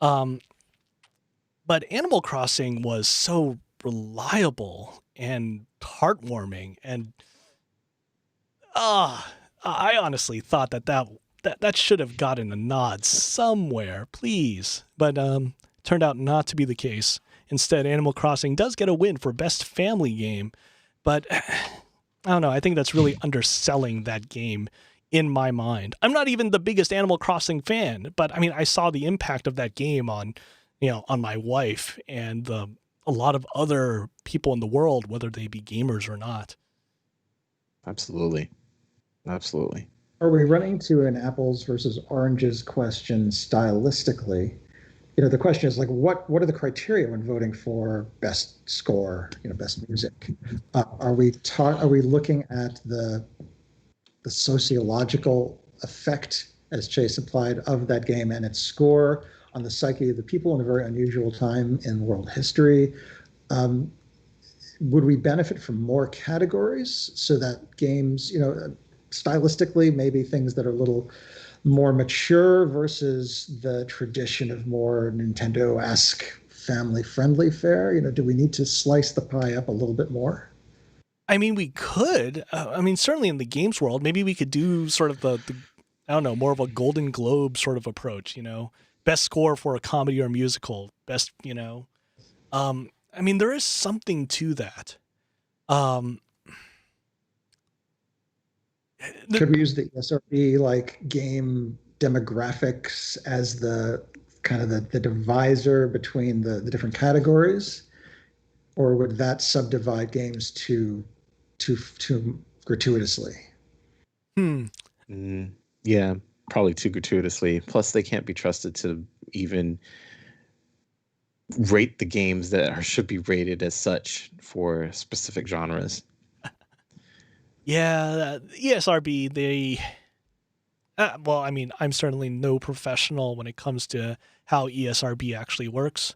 But Animal Crossing was so reliable and heartwarming, and I honestly thought that should have gotten a nod somewhere, please. But turned out not to be the case. Instead, Animal Crossing does get a win for Best Family Game. But I don't know. I think that's really underselling that game in my mind. I'm not even the biggest Animal Crossing fan, but I mean, I saw the impact of that game on my wife and a lot of other people in the world, whether they be gamers or not. Absolutely. Are we running to an apples versus oranges question stylistically? The question is like, what are the criteria when voting for best score, best music? Are we looking at the sociological effect, as Chase applied, of that game and its score on the psyche of the people in a very unusual time in world history? Would we benefit from more categories so that games, stylistically, maybe things that are a little more mature versus the tradition of more Nintendo-esque family-friendly fare? Do we need to slice the pie up a little bit more? I mean, we could. Certainly in the games world, maybe we could do sort of the I don't know, more of a Golden Globe sort of approach. Best score for a comedy or musical. Best, I mean, there is something to that. Could we use the ESRB like game demographics as the kind of the divisor between the different categories, or would that subdivide games too gratuitously? Yeah, probably too gratuitously. Plus, they can't be trusted to even rate the games that should be rated as such for specific genres. Yeah, ESRB, they... well, I mean, I'm certainly no professional when it comes to how ESRB actually works.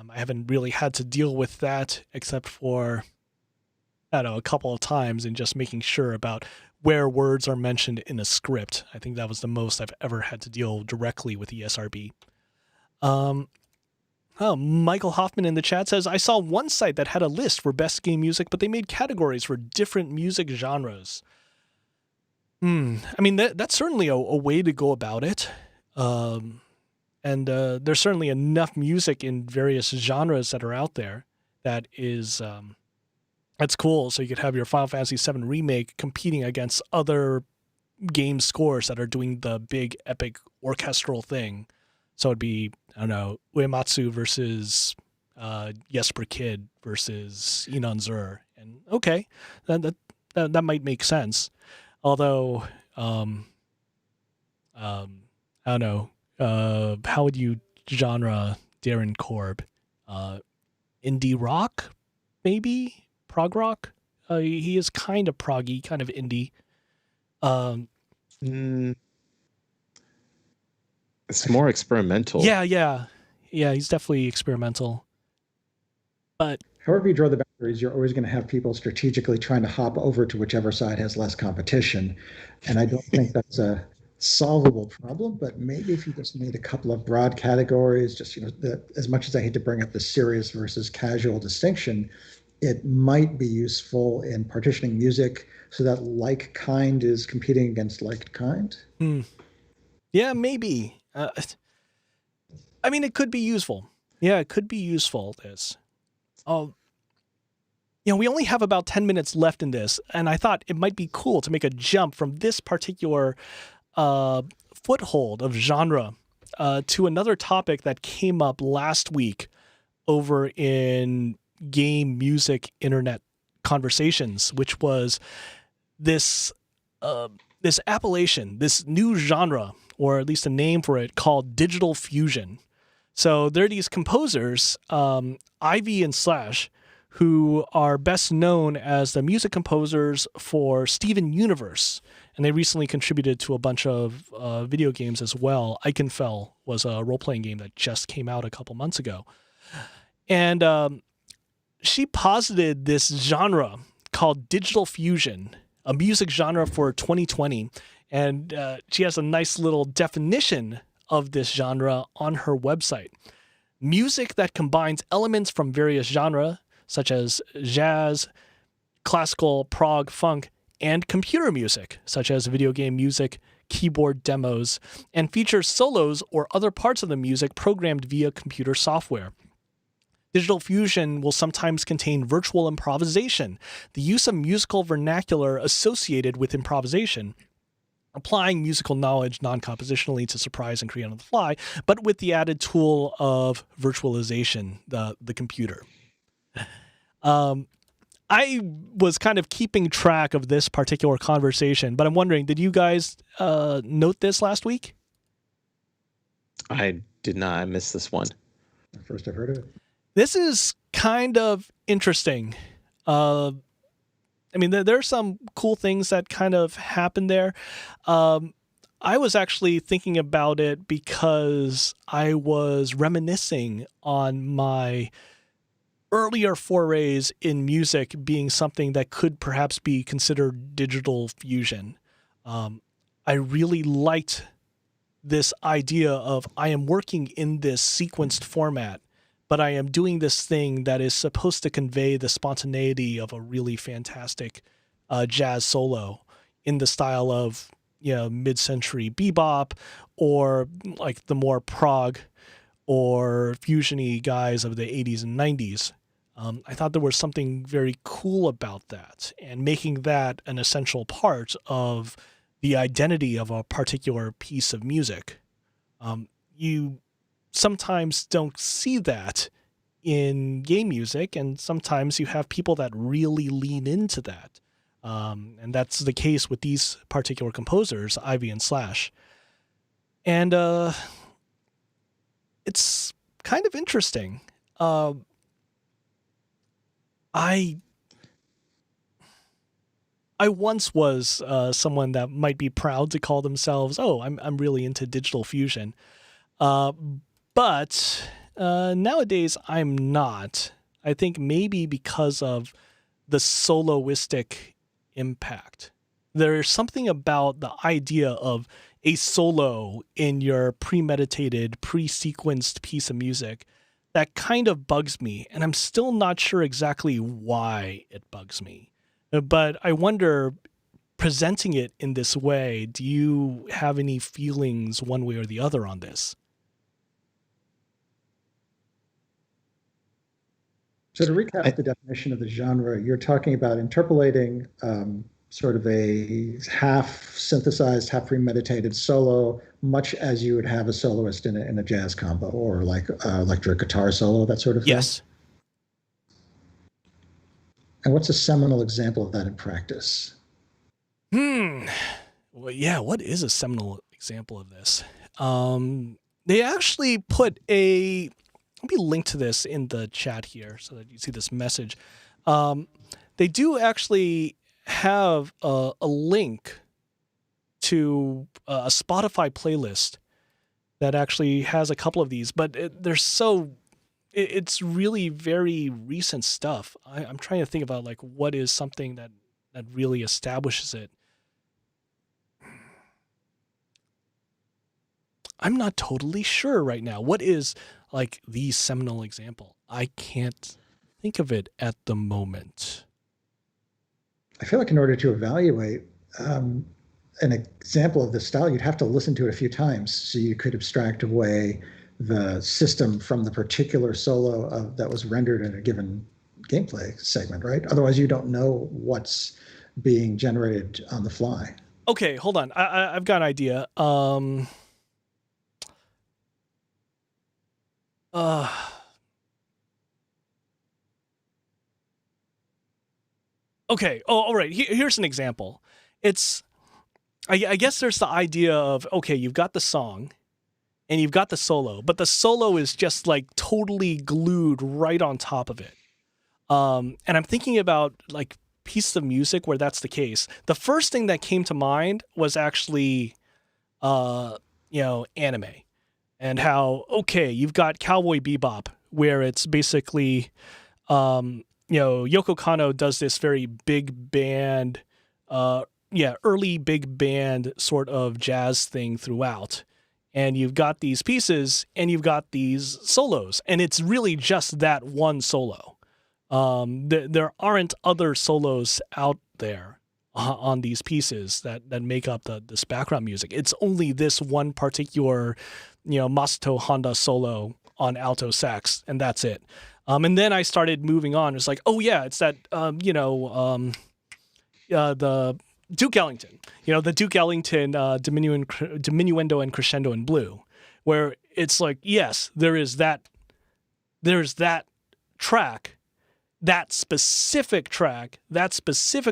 I haven't really had to deal with that except for, I don't know, a couple of times in just making sure about where words are mentioned in a script. I think that was the most I've ever had to deal directly with ESRB. Michael Hoffman in the chat says, I saw one site that had a list for best game music, but they made categories for different music genres. I mean, that's certainly a way to go about it. And there's certainly enough music in various genres that are out there that is, that's cool. So you could have your Final Fantasy VII Remake competing against other game scores that are doing the big epic orchestral thing. So it'd be, I don't know, Uematsu versus Jesper Kid versus Inon Zur. And okay, that might make sense. Although, I don't know, how would you genre Darren Korb? Indie rock, maybe? Prog rock? He is kind of proggy, kind of indie. It's more experimental. Yeah, he's definitely experimental. But however you draw the boundaries, you're always going to have people strategically trying to hop over to whichever side has less competition. And I don't think that's a solvable problem, but maybe if you just made a couple of broad categories, just, as much as I hate to bring up the serious versus casual distinction, it might be useful in partitioning music so that like kind is competing against like kind. Yeah, maybe. I mean, it could be useful. Yeah, it could be useful, this. We only have about 10 minutes left in this, and I thought it might be cool to make a jump from this particular foothold of genre to another topic that came up last week over in game, music, internet conversations, which was this appellation, this new genre, or at least a name for it, called digital fusion. So there are these composers, Ivy and Slash, who are best known as the music composers for Steven Universe. And they recently contributed to a bunch of video games as well. Eichenfell was a role-playing game that just came out a couple months ago. And she posited this genre called digital fusion, a music genre for 2020. And she has a nice little definition of this genre on her website. Music that combines elements from various genres, such as jazz, classical, prog, funk, and computer music, such as video game music, keyboard demos, and features solos or other parts of the music programmed via computer software. Digital fusion will sometimes contain virtual improvisation, the use of musical vernacular associated with improvisation, applying musical knowledge non-compositionally to surprise and create on the fly, but with the added tool of virtualization, the computer. I was kind of keeping track of this particular conversation, but I'm wondering, did you guys note this last week? I did not. I missed this one. First I've heard of it. This is kind of interesting. I mean, there are some cool things that kind of happen there. I was actually thinking about it because I was reminiscing on my earlier forays in music being something that could perhaps be considered digital fusion. I really liked this idea of I am working in this sequenced format, but I am doing this thing that is supposed to convey the spontaneity of a really fantastic jazz solo in the style of, mid-century bebop, or like the more prog or fusion-y guys of the 80s and 90s. I thought there was something very cool about that, and making that an essential part of the identity of a particular piece of music. You sometimes don't see that in game music, and sometimes you have people that really lean into that. And that's the case with these particular composers, Ivy and Slash. And it's kind of interesting. I once was someone that might be proud to call themselves, I'm really into digital fusion. But nowadays I'm not. I think maybe because of the soloistic impact. There's something about the idea of a solo in your premeditated, pre-sequenced piece of music that kind of bugs me, and I'm still not sure exactly why it bugs me. But I wonder, presenting it in this way, do you have any feelings one way or the other on this? So to recap the definition of the genre, you're talking about interpolating sort of a half synthesized, half premeditated solo, much as you would have a soloist in a jazz combo, or like electric guitar solo, that sort of thing. Yes. And what's a seminal example of that in practice? Well, yeah, what is a seminal example of this? They actually put let me link to this in the chat here so that you see this message. They do actually have a link to a Spotify playlist that actually has a couple of these, but they're so it's really very recent stuff. I'm trying to think about like what is something that really establishes it. I'm not totally sure right now. What is like the seminal example? I can't think of it at the moment. I feel like in order to evaluate an example of this style, you'd have to listen to it a few times so you could abstract away the system from the particular solo that was rendered in a given gameplay segment, right? Otherwise, you don't know what's being generated on the fly. Okay, hold on. I've got an idea. Okay. Oh, all right. Here's an example. It's, I guess there's the idea of, okay, you've got the song and you've got the solo, but the solo is just like totally glued right on top of it. And I'm thinking about like pieces of music where that's the case. The first thing that came to mind was actually, anime, and how, okay, you've got Cowboy Bebop, where it's basically, Yoko Kanno does this very big band, early big band sort of jazz thing throughout. And you've got these pieces and you've got these solos, and it's really just that one solo. There aren't other solos out there on these pieces that make up this background music. It's only this one particular, Masato Honda solo on alto sax, and that's it. And then I started moving on. It's like, oh yeah, it's that, the Duke Ellington, the Duke Ellington diminuendo and crescendo in blue, where it's like, yes, there's that track, that specific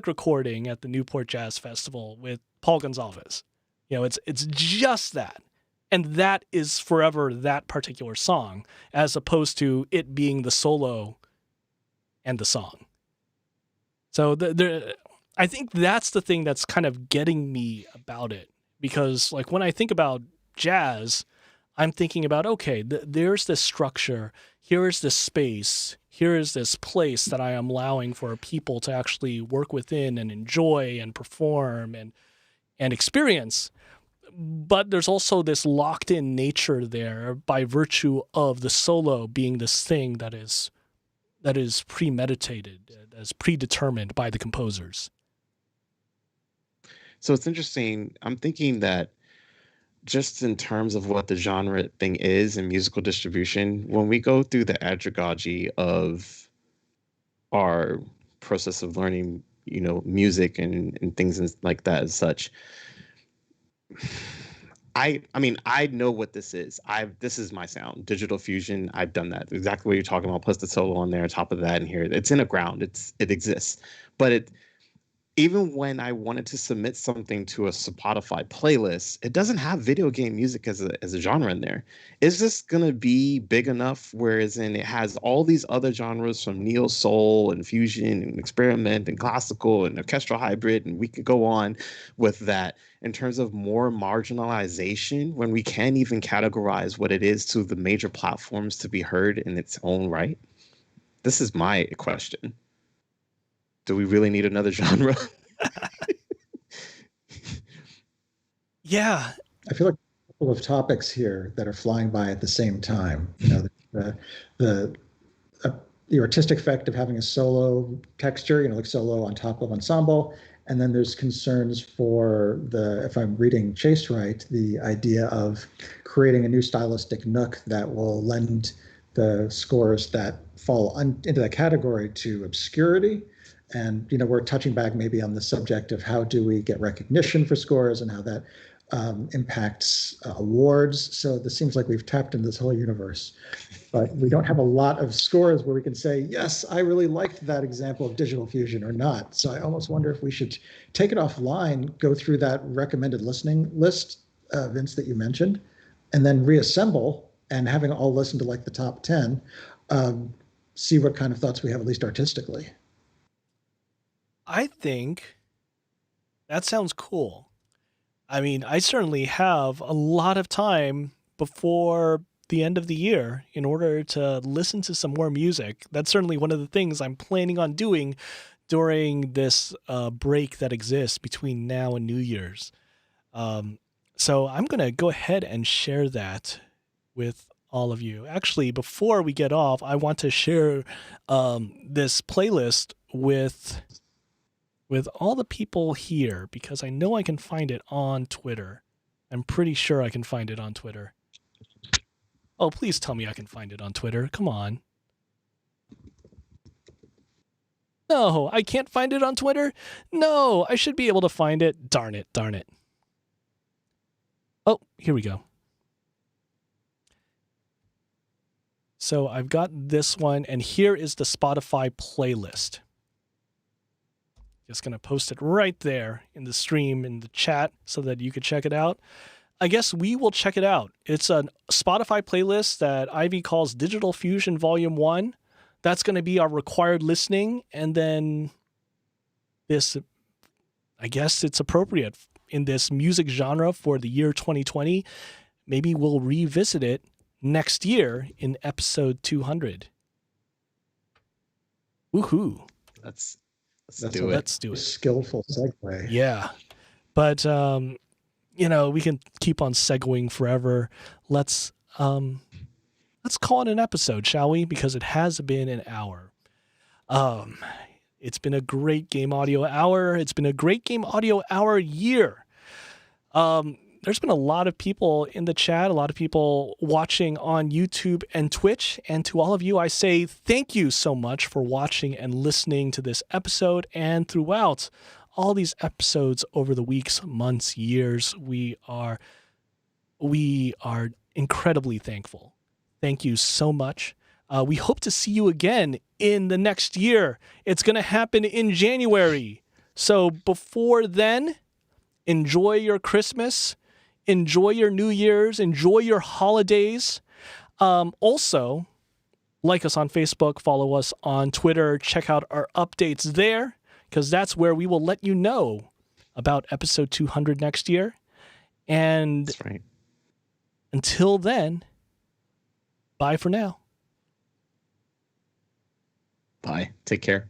recording at the Newport Jazz Festival with Paul Gonsalves. It's just that. And that is forever that particular song, as opposed to it being the solo and the song. So I think that's the thing that's kind of getting me about it. Because like when I think about jazz, I'm thinking about, okay, there's this structure, here is this space, here is this place that I am allowing for people to actually work within and enjoy and perform and experience. But there's also this locked in nature there by virtue of the solo being this thing that is premeditated, as predetermined by the composers. So it's interesting. I'm thinking that just in terms of what the genre thing is in musical distribution, when we go through the andragogy of our process of learning, music and things like that as such, I mean, I know what this is. This is my sound, digital fusion. I've done that exactly what you're talking about. Plus the solo on there, on top of that, and here it's in the ground. It exists, but even when I wanted to submit something to a Spotify playlist, it doesn't have video game music as a genre in there. Is this gonna be big enough? Whereas it has all these other genres from neo soul and fusion and experiment and classical and orchestral hybrid, and we could go on with that in terms of more marginalization when we can't even categorize what it is to the major platforms to be heard in its own right. This is my question. Do we really need another genre? Yeah. I feel like a couple of topics here that are flying by at the same time. The artistic effect of having a solo texture, like solo on top of ensemble. And then there's concerns for if I'm reading Chase right, the idea of creating a new stylistic nook that will lend the scores that fall into that category to obscurity. And we're touching back maybe on the subject of how do we get recognition for scores and how that impacts awards. So this seems like we've tapped into this whole universe, but we don't have a lot of scores where we can say, yes, I really liked that example of digital fusion or not. So I almost wonder if we should take it offline, go through that recommended listening list, Vince, that you mentioned, and then reassemble, and having all listen to like the top 10, see what kind of thoughts we have, at least artistically. I think that sounds cool. I mean, I certainly have a lot of time before the end of the year in order to listen to some more music. That's certainly one of the things I'm planning on doing during this break that exists between now and New Year's. So I'm going to go ahead and share that with all of you. Actually, before we get off, I want to share this playlist with all the people here because I know I can find it on Twitter. I'm pretty sure I can find it on Twitter. Oh, please tell me I can find it on Twitter. Come on. No, I can't find it on Twitter. No, I should be able to find it. Darn it. Oh, here we go. So I've got this one, and here is the Spotify playlist. Just going to post it right there in the stream, in the chat, so that you could check it out. I guess we will check it out. It's a Spotify playlist that Ivy calls Digital Fusion Volume 1. That's going to be our required listening. And then this, I guess it's appropriate in this music genre for the year 2020. Maybe we'll revisit it next year in episode 200. Woohoo. Let's That's do a it. Let's do it. Skillful segue. Yeah. But, we can keep on segueing forever. Let's call it an episode, shall we? Because it has been an hour. It's been a great Game Audio Hour. It's been a great Game Audio Hour year. There's been a lot of people in the chat, a lot of people watching on YouTube and Twitch. And to all of you, I say thank you so much for watching and listening to this episode and throughout all these episodes over the weeks, months, years. We are incredibly thankful. Thank you so much. We hope to see you again in the next year. It's going to happen in January. So before then, enjoy your Christmas, enjoy your New Year's, enjoy your holidays. Also, like us on Facebook, follow us on Twitter, check out our updates there, because that's where we will let you know about episode 200 next year. And That's right. until then, bye for now. Bye. Take care.